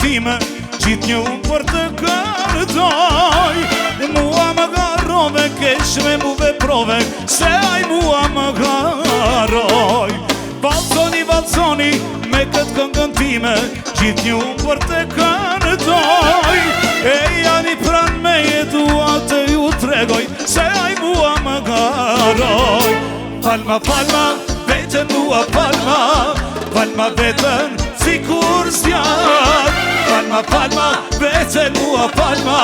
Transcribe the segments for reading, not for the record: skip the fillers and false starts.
time, gjithë një unë për të kërdoj. Mua më garove, kesh me mu veprove, se aj mua më garoj. Valconi, valconi, me këtë këngën time, gjithë një unë për të kërdoj. E janë i pran me jetua të ju tregoj, se aj mua më garoj. Palma, palma, vetën mua palma, palma vetën si kur s'jan. Palma, palma, vetën mua palma,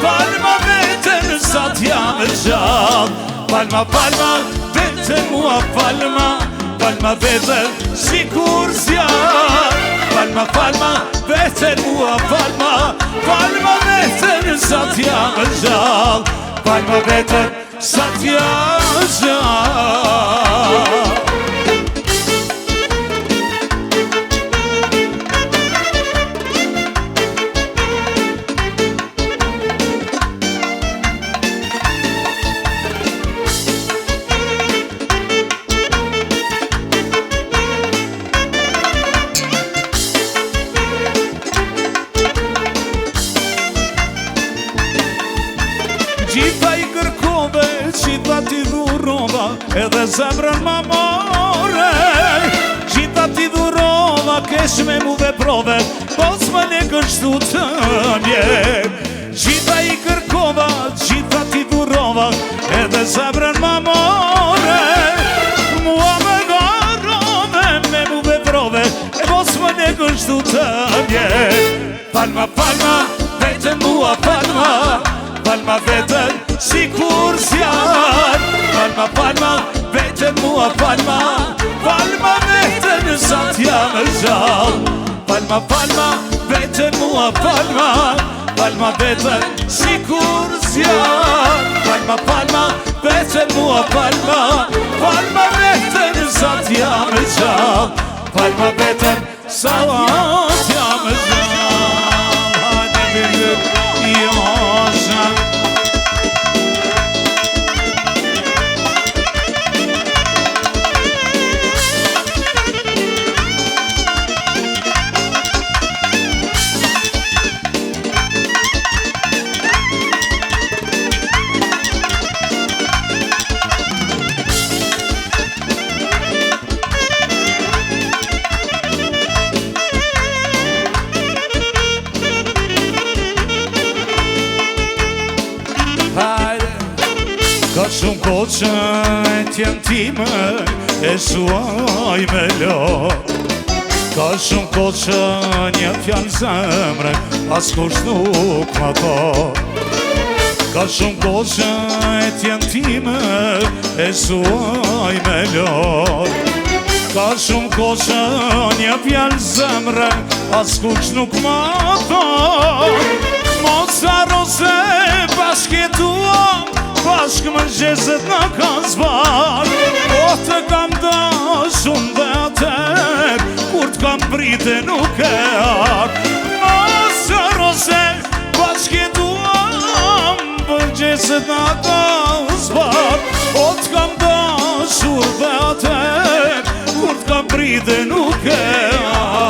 palma vetën sa t'jam e gjall. Palma, palma, vetën mua palma, palma vetën si kur s'jan. Palma, palma, vetën mua palma, palma vetën sa t'jam e gjall. Palma vetën sa t'jam e gjall. Gjitha i kërkove, gjitha ti dhurova, edhe zemrën ma more. Gjitha ti dhurova, kesh me mu veprove, pos më ne kështu të mje. Gjitha i kërkova, gjitha ti dhurova, edhe zemrën ma more. Mua më garove, me mu veprove, pos më ne kështu të mje. Palma, palma, vetën mua palma, palma vetën si kur s'jan. Palma, palma, vetën mua palma, palma vetën sa t'jam e gjall. Palma, palma, vetën mua palma, palma vetën si kur s'jan. Palma, palma, vetën mua palma, palma vetën sa t'jam e gjall. Palma vetën sa t'jam e gjall. Hajde bërgët jo zhan. Ka shumë ko që e t'jen time, e shuaj me lo. Ka shumë ko që një fjallë zemre, as kush nuk ma to. Ka shumë ko që e t'jen time, e shuaj me lo. Ka shumë ko që një fjallë zemre, as kush nuk ma to. Mos arrose bashketuam, bashk më gjezet në kanë zbar. O të kam dashun dhe ater, kur t'kam prite nuk e ar. Mos rose bashketuam, gjezet në kanë zbar. O t'kam dashur dhe ater, kur t'kam prite nuk e ar.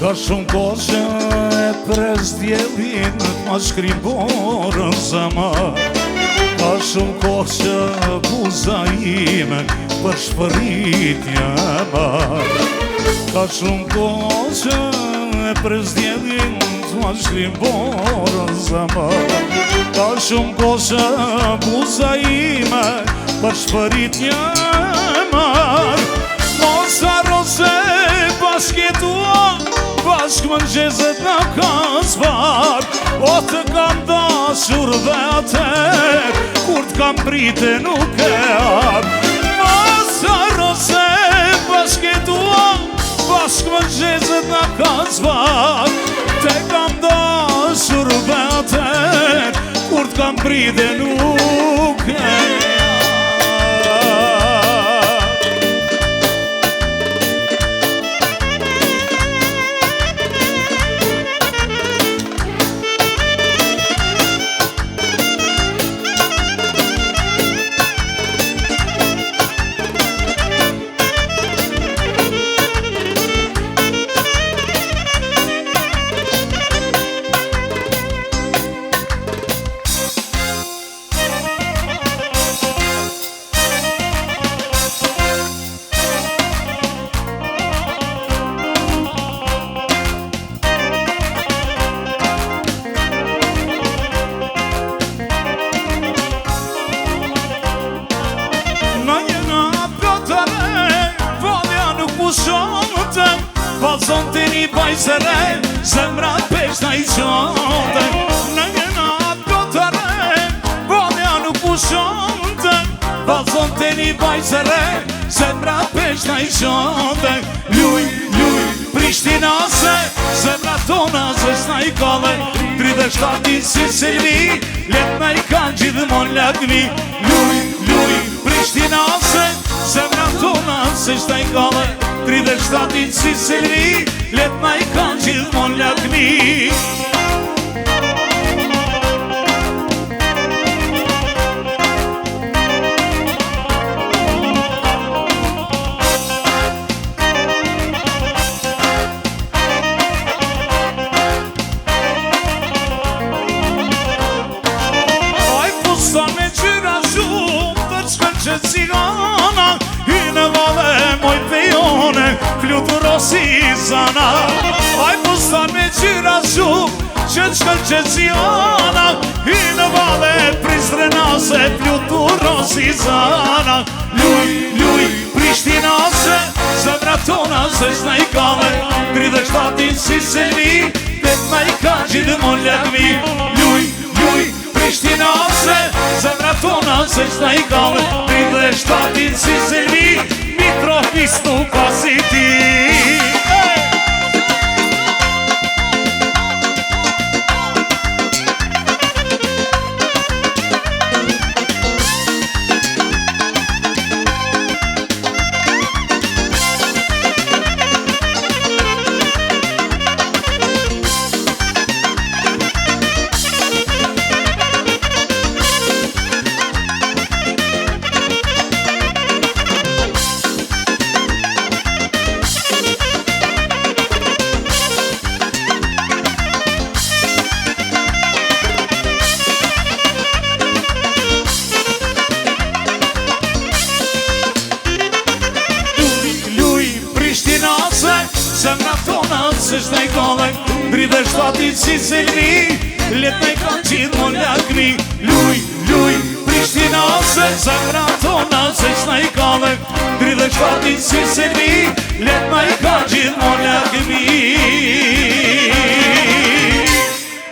Ka shumë ko që e pres djelin, ma shkrim borën zamar. Ka shumë ko që buza ime për shpëritja mar. Ka shumë ko që e pres djelin, ma shkrim borën zamar. Ka shumë ko që buza ime për shpëritja mar. Mos arrose bashketuam, bashk më gjezet në kanë zbar. O të kam dashur dhe ater, kur t'kam prite nuk e ar. Mos arrose bashketuam, bashk më gjezet në kanë zbar. Te kam dashur dhe ater, kur t'kam prite nuk Balzon të një bajzëre, zemra peshta I qonte. Në njëna pjotëre, valja nuk pushonte. Balzon të një bajzëre, zemra peshta I qonte. Luj, luj, Prishtina se, zemra tona zesna I kale. 37 si Selvi, letna I kanë gjithmon lakmi. Luj, luj, Prishtina se, zemra tona zesna I kale. 37 si Selvi, letna I kanë gjithmon lakmi. Aj fusta me qyra shumë, të qënë që cigana, I në vale moj pejone, fluturo si zana. Aj pustan me qyra shumë, që t'shkëll që cigana, I në vale Pristrena se fluturo si zana. Luj, luj, Prishtina se, zemra tona se s'na I kale. 37 si Selvi, letna I kanë gjithmon lakmi. Luj, luj, Prishtina se, zemra tona se s'na I kale. 37 si Selvi, Mitrovic nuk ka si ti. Zemra tona se s'na I kale. 37 si Selvi, letna I kanë gjithmon lakmi. Luj, luj, Prishtina se, zemra tona se s'na I kale. 37 si Selvi, letna I kanë gjithmon lakmi.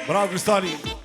Bravo Kristali.